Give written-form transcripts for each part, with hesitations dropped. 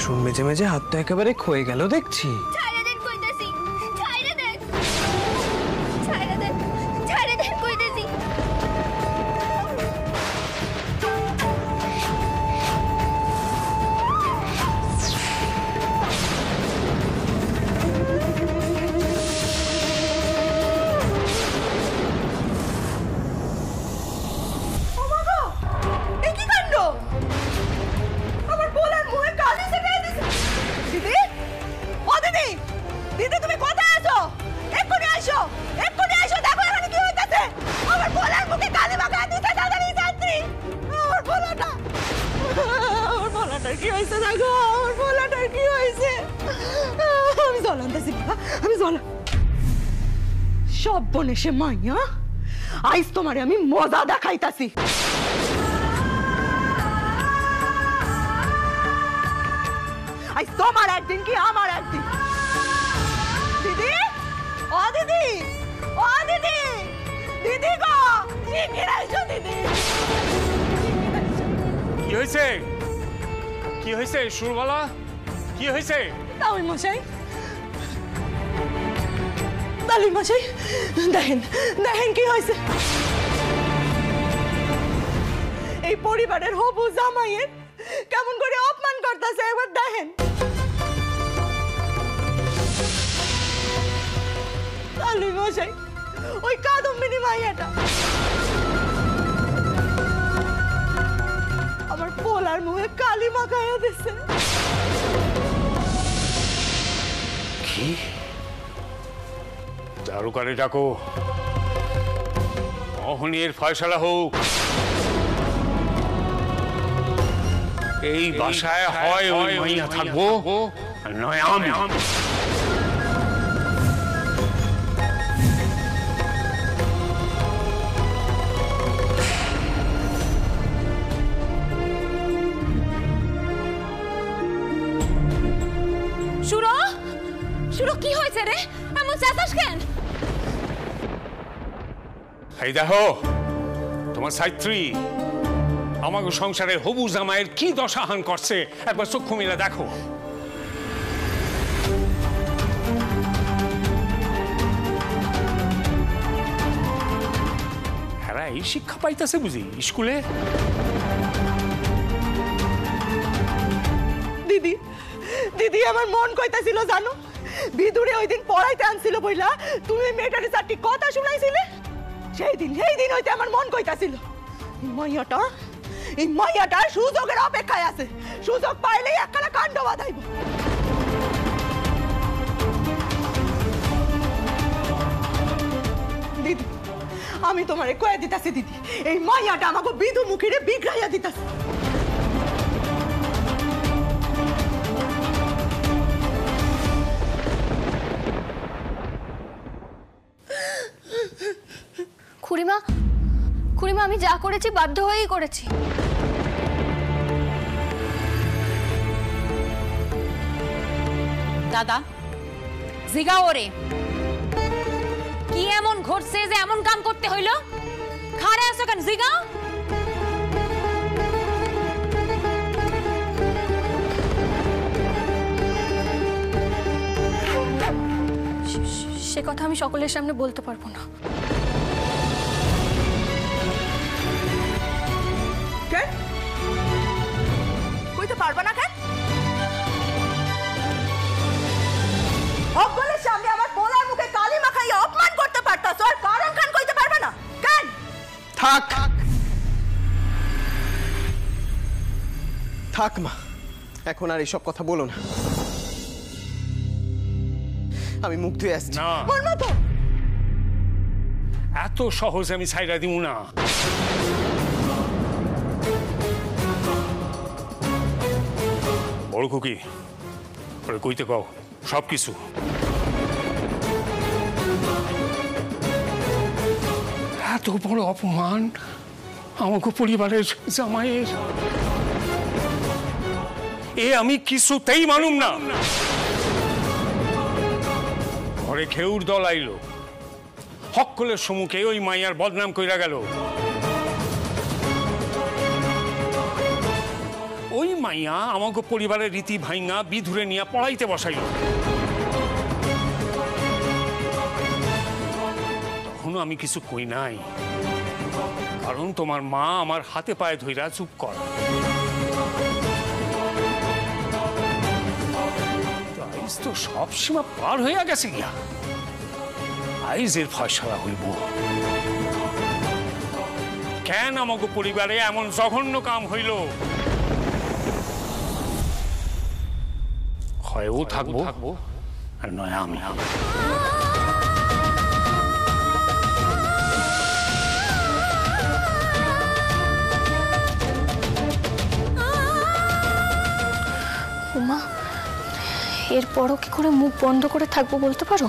বাসন মেজে মেজে হাত তো একেবারে ক্ষয়ে গেল দেখছি। সব বনে সে মাইয়া আইস তোমারে আমি মজা দেখাইতাছি। আইস তোমার একদিন কি আমার একদিন। দিদি, ও দিদি, ও দিদি, দিদি গো, শিগগির আইসো দিদি। কি হয়েছে? কি হয়েছে সুরবালা? কি হয়েছে? তাওই মশাই, তালি মশাই, দেখেন দেখেন কি হয়েছে। এই পরিবারের হবু জামাইয়ের কেমন করে অপমান করতেছে একবার দেখেন। তালি মশাই, ওই কাদম্বিনী মাইয়াটা আমার পোলার মুখে কালি মাখাইয়া দিচ্ছে। কি? দারুকারে ডাকো, অহনির ফয়সালা হোক। এই বাসায় হয় ওই মাইয়া থাকবো, নয় আমি। সুরো, সুরো কি হয়েছে রে? এমন চেঁচাস কেন? এই দেখো তোমার সাইত্রী আমাকে সংসারে হবু জামাইয়ের কি দশাহান করছে, একবার চক্ষু মিলে দেখো। হ্যাঁ, এই শিক্ষা পাইতেছে বুঝি স্কুলে? দিদি, দিদি আমার মন কইতাছিল জানো, বিদুরে ওই দিন পড়াইতে আনছিল বইলা তুমি মেয়েটারে চারটি কথা শুনাইছিলে। সেই দিন হইতে আমার মন কইতাছিল এই মাইয়াটা সুযোগের অপেক্ষায় আছে, সুযোগ পাইলেই একখানা কাণ্ড বাঁধাইব। দিদি আমি তোমারে কয়ে দিতাছি দিদি, এই মাইয়াটা আমাকে বিধু মুখিরে বিগড়াইয়া দিতাছে। খুড়িমা, খুড়িমা আমি যা করেছি বাধ্য হয়েই করেছি। দাদা জিগাও ওরে, কি এমন ঘটছে যে এমন কাম করতে হইল? খারে আছো কেন? জিগাও। সে কথা আমি সকলের সামনে বলতে পারবো না। কইতে পারবা না কেন? সকলের সামনে আমার পোলার মুখে কালি মাখাইয়া অপমান করতে পারতাছ, আর কারণ কান কইতে পারবা না কেন? থাক থাক মা, এখন আর এইসব কথা বলো না। আমি মুখ ধুয়ে আসছি। না, এত সহজে আমি ছাইরা দিব না। বড় খুকি ওরে কইতে কও সবকিছু। এত বড় অপমান আমাকে পরিবারের জামাইয়ের, এ আমি কিছুতেই মানুম না। ঘরে খেউর দল আইল, সকলের সম্মুখে ওই মাইয়ার বদনাম কইরা গেল। ওই মাইয়া আমাকে পরিবারের রীতি ভাইঙ্গা বিধুরে নিয়ে পড়াইতে বসাইল। তখনও আমি কিছু কই নাই, কারণ তোমার মা আমার হাতে পায়ে ধইরা চুপ কর। আইজ তো সব সীমা পার হইয়া গেছে গিয়া, আইজের ফয়সালা হইব। কেন আমাকে পরিবারে এমন জঘন্য কাম হইল? হয়ও থাকবো আর নয় আমি। উমা, এরপরও কি করে মুখ বন্ধ করে থাকবো বলতে পারো?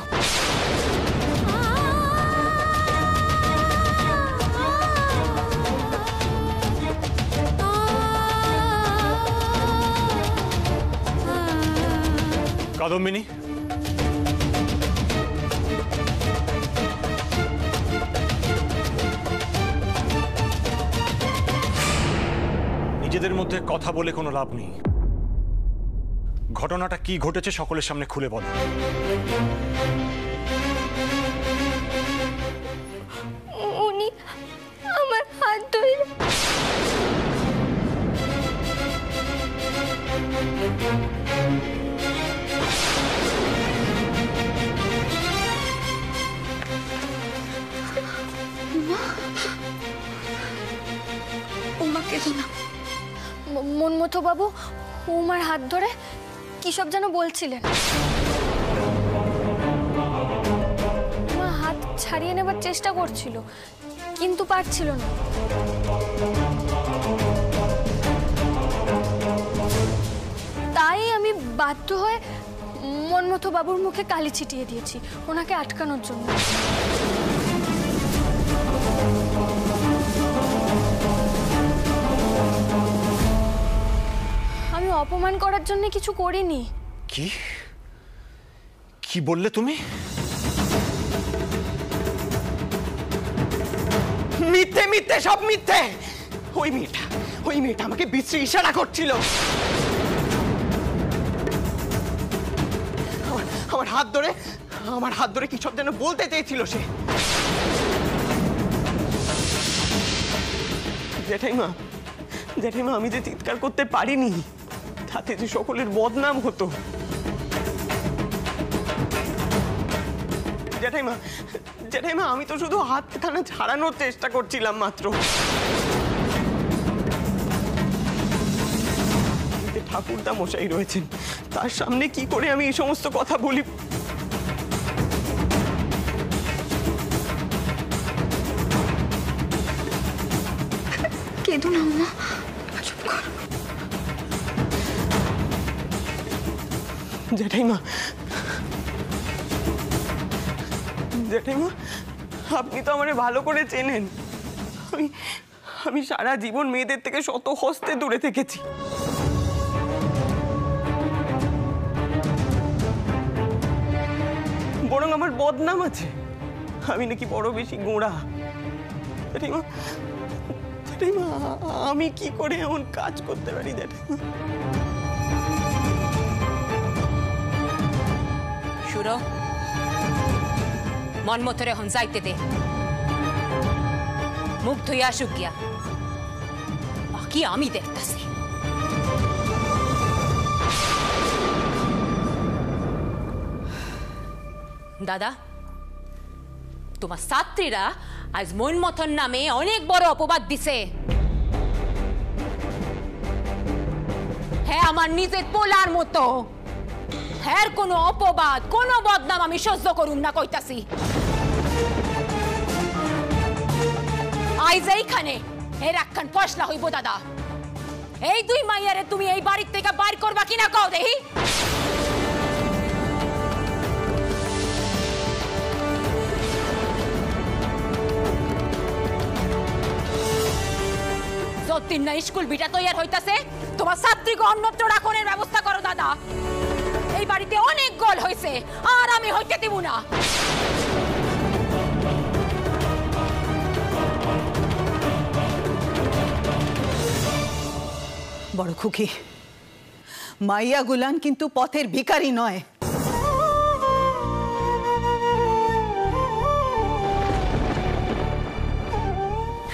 কাদম্বিনী, নিজেদের মধ্যে কথা বলে কোনো লাভ নেই। ঘটনাটা কি ঘটেছে সকলের সামনে খুলে বলো। উনি আমার হাত ধরে উমা কেঁদো না। মনমতো বাবু উমার হাত ধরে কি সব যেন বলছিলেন। উমা হাত ছাড়িয়ে নেবার চেষ্টা করছিল, কিন্তু পারছিল না। তাই আমি বাধ্য হয়ে মনমতো বাবুর মুখে কালি ছিটিয়ে দিয়েছি ওনাকে আটকানোর জন্য। আমি অপমান করার জন্য কিছু করিনি। কি কি বললে তুমি? মিথ্যে মিথ্যে, সব মিথ্যে। ওই মেয়েটা আমাকে বিশ্রী ইশারা করছিল। আমার হাত ধরে কি সব যেন বলতে চেয়েছিল সে। জেঠাইমা, আমি যে চিৎকার করতে পারিনি, তাতে যে সকলের বদনাম হতো। জেঠাইমা, আমি তো শুধু হাতখানা ছাড়ানোর চেষ্টা করছিলাম মাত্র। ঠাকুরদা মশাই রয়েছেন, তার সামনে কি করে আমি এই সমস্ত কথা বলি? কেঁদো না উমা, চুপ কর। জেঠাইমা, আপনি তো আমারে ভালো করে চেনেন। আমি সারা জীবন মেয়েদের থেকে শত হস্তে দূরে থেকেছি। বরং আমার বদনাম আছে, আমি নাকি বড় বেশি গোঁড়া। জেঠাইমা, আমি কি করে এমন কাজ করতে পারি জেঠাইমা? শুরো, মনমথরে হন যাইতে দে, মুখ ধুই আসুক গিয়া, বাকি আমি দেখতেছি। দাদা, তোমার ছাত্রীরা আজ মনমথন নামে অনেক বড় অপবাদ দিছে। হ্যাঁ, আমার নিজের পোলার মতো। হ্যাঁ, কোনো অপবাদ, কোনো বদনাম আমি সহ্য করুম না কইতাছি। আইজ এইখানে এর একখান ফয়সলা হইব দাদা। এই দুই মাইয়ারে তুমি এই বাড়ির থেকে বাইর করবা কিনা কও দেহি। যতদিন না স্কুল বিটা তৈয়ার হইতাছে, তোমার ছাত্রীকে অন্যত্র রাখনের ব্যবস্থা করো দাদা। এই বাড়িতে অনেক গোল হয়েছে, আর আমি হইতে দিব না। বড় খুকি, মাইয়া গুলান কিন্তু পথের ভিখারি নয়।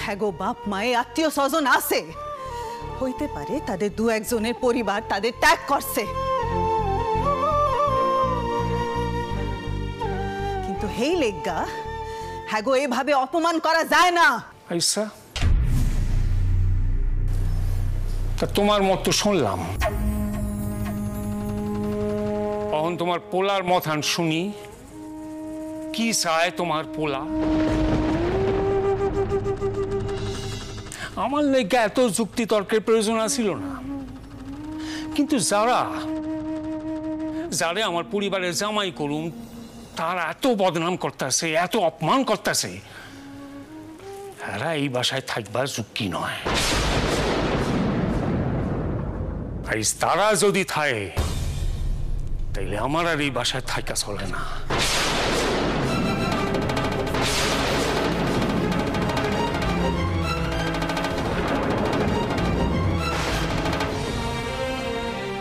হ্যাঁ গো, বাপ মায়ে আত্মীয় স্বজন আছে, হইতে পারে তাদের দু একজনের পরিবার তাদের ত্যাগ করছে, কিন্তু হেই লেগা হ্যাঁ গো এভাবে অপমান করা যায় না। আইসা, তা তোমার মত তো শুনলাম, তখন তোমার পোলার মথান শুনি কি চায় তোমার পোলা। আমার লেগে এত যুক্তি তর্কের প্রয়োজন ছিল না, কিন্তু যারা আমার পরিবারের জামাই করুম তারা এত বদনাম করতেছে, এত অপমান করতেছে, এরা এই বাসায় থাকবার যোগ্য নয়। তারা যদি থাকে তাইলে আমার আর এই বাসায় থাকা চলে না।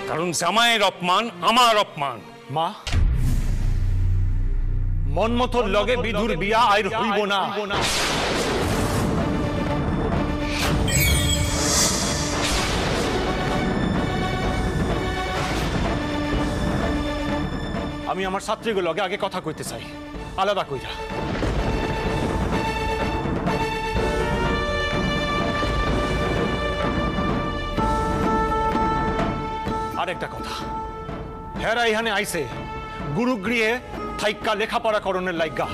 কারণ জামাইয়ের অপমান আমার অপমান। মা, মনমতর লগে বিধুর বিয়া আইর হইব না। আমি আমার ছাত্রীগুলো লগে আগে কথা কইতে চাই, আলাদা কইরা। আরেকটা কথা, হেরা ইহানে আইছে গুরুগৃহে থাইক্কা লেখাপড়া করণের লাইগা।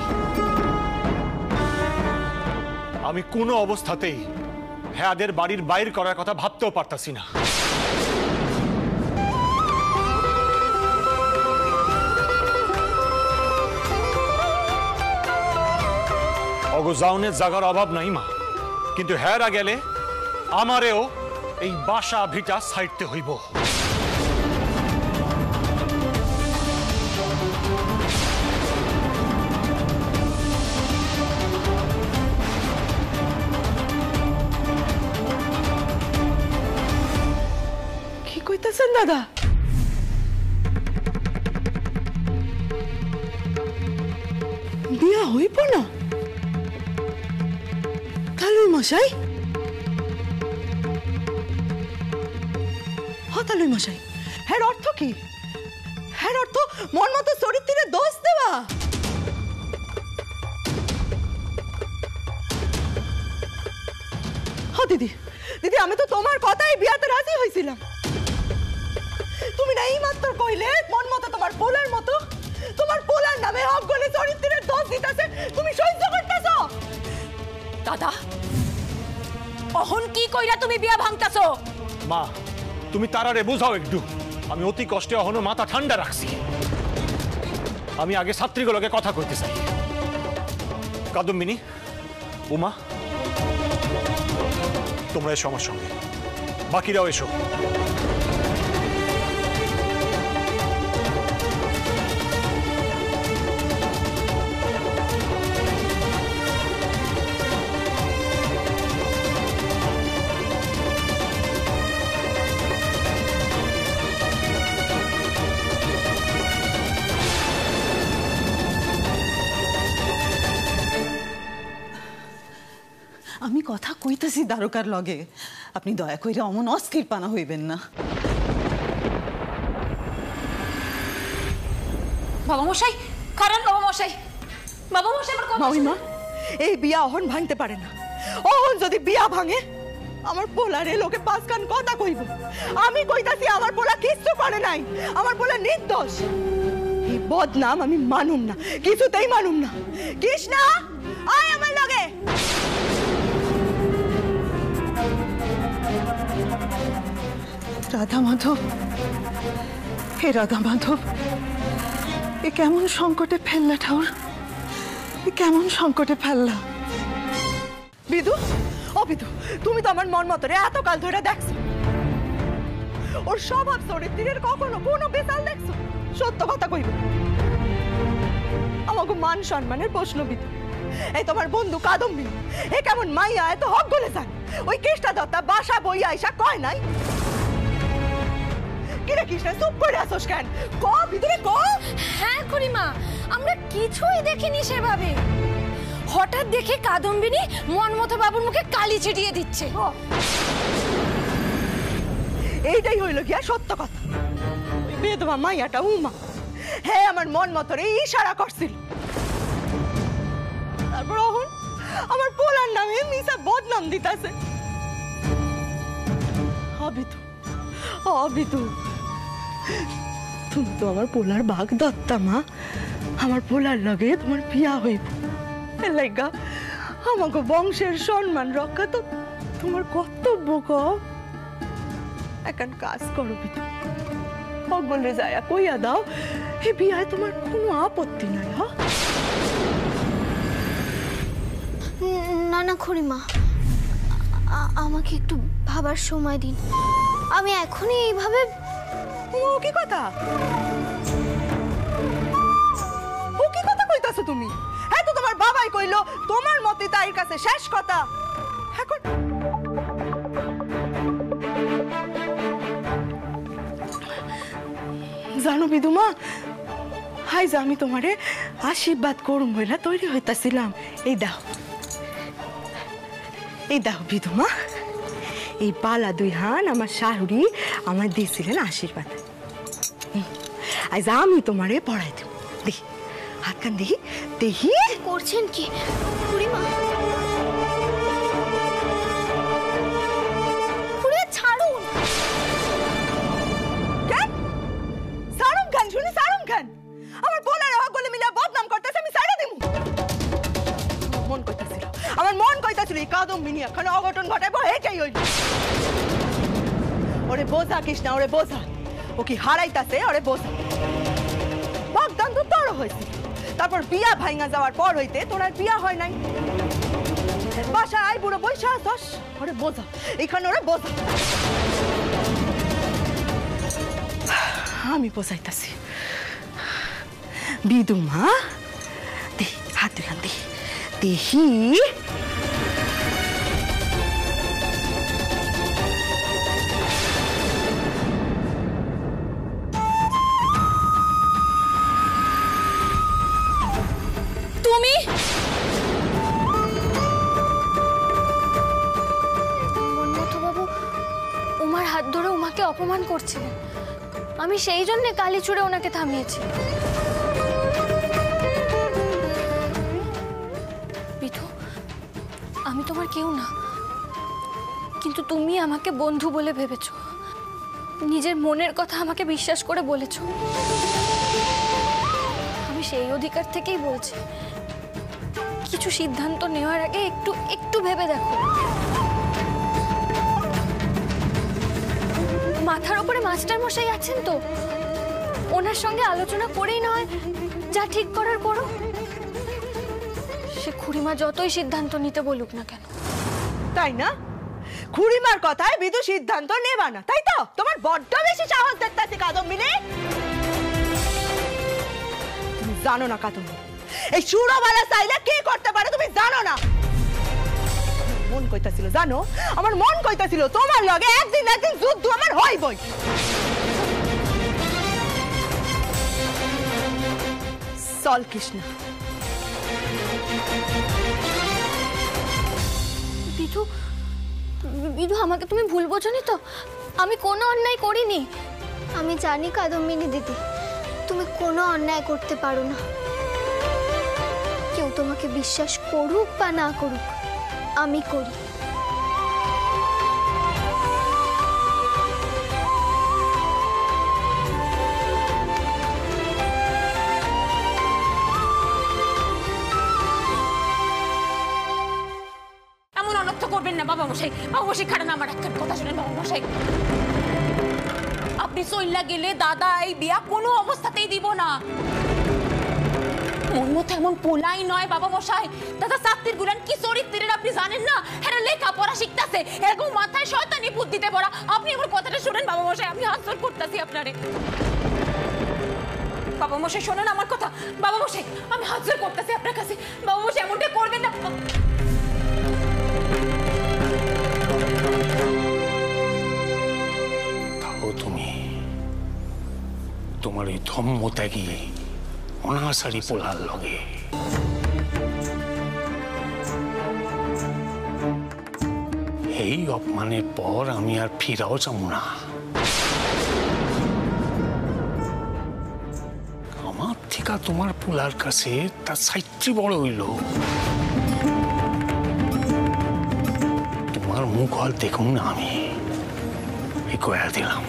আমি কোনো অবস্থাতেই হেয়াদের বাড়ির বাইর করার কথা ভাবতেও পারতাছি না। অগোজাউনের জাগার অভাব নাই মা, কিন্তু হেরা গেলে আমারেও এই বাসা ভিটা ছাইড়তে হইব। কি কইতেছেন দাদা? বিয়া হইব না? তালুই মশাই, তালুই মশাই, হ্যাঁ অর্থ কি? হ্যাঁ অর্থ মন মতো চরিত্রে দোষ দেওয়া? দিদি, দিদি আমি তো তোমার কথাই বিয়াতে রাজি হয়েছিলাম। তুমি না এই মাত্র কইলে মন মতো তোমার পোলার মতো, তোমার পোলার নামে হক গলে চরিত্রের দোষ দিতেছে, তুমি সহ্য করতেছো? দাদা, অহন কি কইরা তুমি বিয়া ভাঙতাছো? মা, তুমি তারারে বুঝাও একটু। আমি অতি কষ্টে অহনো মাথা ঠান্ডা রাখছি। আমি আগে ছাত্রীগুলোকে কথা কইতে চাই। কাদম্বিনী, উমা, তোমরা এসো আমার সঙ্গে, বাকিরাও এসো। আমি কথা কইতেছি দ্বারকার লগে, আপনি দয়া কইরা অমন অস্থির পানা হইবেন না। বাবা মশাই, কারণ বাবা মশাই, বাবা মশাই আমার কথা মামিমা, এই বিয়া অহন ভাঙতে পারে না। অহন যদি বিয়া ভাঙে আমার পোলারে লোকে পাঁচ কান কথা কইব। আমি কইতাছি আমার পোলা কিচ্ছু পারে নাই, আমার পোলা নির্দোষ। এই বদনাম আমি মানুম না, কিছুতেই মানুম না। কৃষ্ণা, আয় আমার লগে। রাধা মাধব, হে রাধা মাধব, এ কেমন সংকটে ফেললা ঠাউর, এ কেমন সংকটে ফেললা। বিদু, ও বিদু, তুমি তো আমার মন মতরে এত কাল ধরে দেখছো, ওর স্বভাব চরিত্রের কখনো কোনো বেতাল দেখছো? সত্য কথা কইব, আমাকে মান সম্মানের প্রশ্ন। বিদু, এই তোমার বন্ধু কাদম্বিনী, এ কেমন মাইয়া, এত হক গলে যান। ওই কেষ্টা দত্তা বাসা বইয়া আইসা কয় নাই কিরে দেখিস না, চুপ করে আসোস কেন? ক ভিতরে ক। হ্যাঁ খুড়িমা, আমরা কিছুই দেখিনি সেভাবে। হঠাৎ দেখে কাদম্বিনী মনমতো বাবুর মুখে কালি ছিটিয়ে দিচ্ছে। এইটাই হইল গিয়া সত্য কথা। বেদবা মাইয়াটা উমা হে আমার মন মতরে ইশারা করছিল। তারপর আমার পোলার নামে মিসা বদনাম দিতাছে। অবিতু তুমি তো আমার পোলার ভাগ দত্তা মা। আমার পোলার লগে তোমার বিয়া হইব, এর লাইগা আমাকে বংশের সম্মান রক্ষা তো তোমার কর্তব্য। এখন কাজ করো বিতু, বলে যায় কইয়া দাও এ বিয়ায় তোমার কোনো আপত্তি নাই। হ্যাঁ না না খুড়িমা, আমাকে একটু ভাবার সময় দিন। আমি এখনই এইভাবে। ও কি কথা কইতাছো তুমি? হ্যাঁ তো তোমার বাবাই কইলো তোমার মতে তার কাছে শেষ কথা। এখন জানো বিদুমা, হাই আমি তোমারে আশীর্বাদ করুম বইলা তৈরি হইতাছিলাম। এই দাও বিদুমা, এই পালা দুই হান আমার শাশুড়ি আমার দিয়েছিলেন আশীর্বাদ। আজ আমি তোমারে পড়াই দেব। দেখি হাতখান দেখি দেখি। করছেন কি খুড়িমা? খুড়ি ছাড়ুন। কেন সারুম খান? শুনি সারুম খান আমার পোলার হকগুলো মিলে বদনাম করতেছে, আমি সারা দেব? আমার মন কইতাছিল এই কাদম্বিনী এখন অঘটন ঘটাইব, এটাই হইল। ওরে বোঝা কৃষ্ণা, ওরে বোঝা। ও কি হারাইতাছে, ওরে বোঝা। বাগদান তো তোর হয়েছে, তারপর বিয়া ভাইঙা যাওয়ার পর হইতে তোর আর বিয়া হয় নাই। বাসায় বুড়ো বৈশা আসস, ওরে বোঝা এখানে, ওরে বোঝা। আমি বোঝাইতাছি বিদুমা। দেখি হাত দুখান দেখি দেখি। তুমি মনমতো বাবু উমার হাত ধরে উমাকে অপমান করছিলেন। আমি সেই জন্য কালি ছুঁড়ে ওনাকে থামিয়েছি। বিধু, আমি তোমার কেউ না, কিন্তু তুমি আমাকে বন্ধু বলে ভেবেছো। নিজের মনের কথা আমাকে বিশ্বাস করে বলেছো। আমি সেই অধিকার থেকেই বলছি, কিছু সিদ্ধান্ত নেওয়ার আগে একটু একটু ভেবে দেখো। মাথার উপরে মাস্টার মশাই আছেন তো, ওনার সঙ্গে আলোচনা করেই নয় যা ঠিক করার করো। সে খুড়িমা যতই সিদ্ধান্ত নিতে বলুক না কেন। তাই না? খুড়িমার কথায় বিদু সিদ্ধান্ত নেবা না, তাই তো? তোমার বড্ড বেশি সাহস দেখতেছে কাদম্বিনী। তুমি জানো না কাদম্বিনী, এই সুরবালা চাইলে কি করতে পারে তুমি জানো না। মন কইতাছিল জানো, আমার মন কইতাছিল তোমার লগে একদিন একদিন যুদ্ধ আমার হইবই। চল কৃষ্ণ। বিধু, বিধু আমাকে তুমি ভুল বোঝনি তো? আমি কোনো অন্যায় করিনি। আমি জানি কাদম্বিনী দিদি, তুমি কোনো অন্যায় করতে পারো না। কেউ তোমাকে বিশ্বাস করুক বা না করুক, আমি করি। এমন অনর্থ করবেন না বাবা মশাই। বাবা মশাই খারাপ, আমার একটা কথা শুনেন বাবা মশাই। আপনি চইল্লা গেলে দাদা এই বিয়া কোনো অবস্থাতেই দিব না। মন মতো এমন পোলাই নয় বাবা মশাই। দাদা ছাত্রীর গুলান কি চরিত্রের আপনি জানেন না? এরা লেখাপড়া শিখতেছে, এরকম মাথায় শয়তানি বুদ্ধিতে পড়া। আপনি আমার কথাটা শুনেন বাবা মশাই, আমি হাত জোড় করতেছি আপনারে। বাবা মশাই শোনেন আমার কথা। বাবা মশাই আমি হাত জোড় করতেছি আপনার কাছে। বাবা মশাই এমনটা করবেন না। তাও তুমি তোমার এই ধম্ম ত্যাগী অনাসারি পোলার লগে। এই অপমানের পর আমি আর ফিরাও যাবো না। আমার থেকে তোমার পোলার কাছে তার সাইট্রি বড় হইল। তোমার মুখ আর দেখুন না, আমি এই কয়া দিলাম।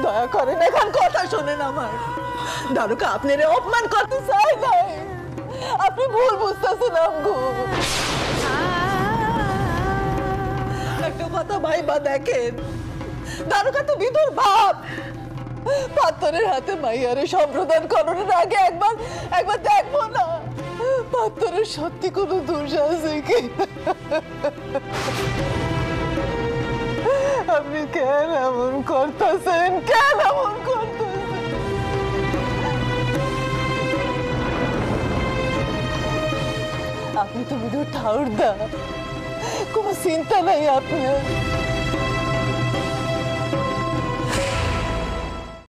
দয়া করেন এখন কথা শোনেন আমার। দারুকা আপনার অপমান করতে চাই নাই, আপনি ভুল বুঝতেছেন। আমগো একটা কথা ভাইবা দেখেন, দারুকা তো বিধুর বাপ। পাত্তরের হাতে মাইয়ারে সম্প্রদান করার আগে একবার দেখবো না পাত্তরের সত্যি কোনো দোষ আছে কি। আপনি কেন এমন করতেছেন, কেন এমন করতেছেন? আপনি তো বিধুর ঠাউরদা, কোনো চিন্তা নাই আপনার।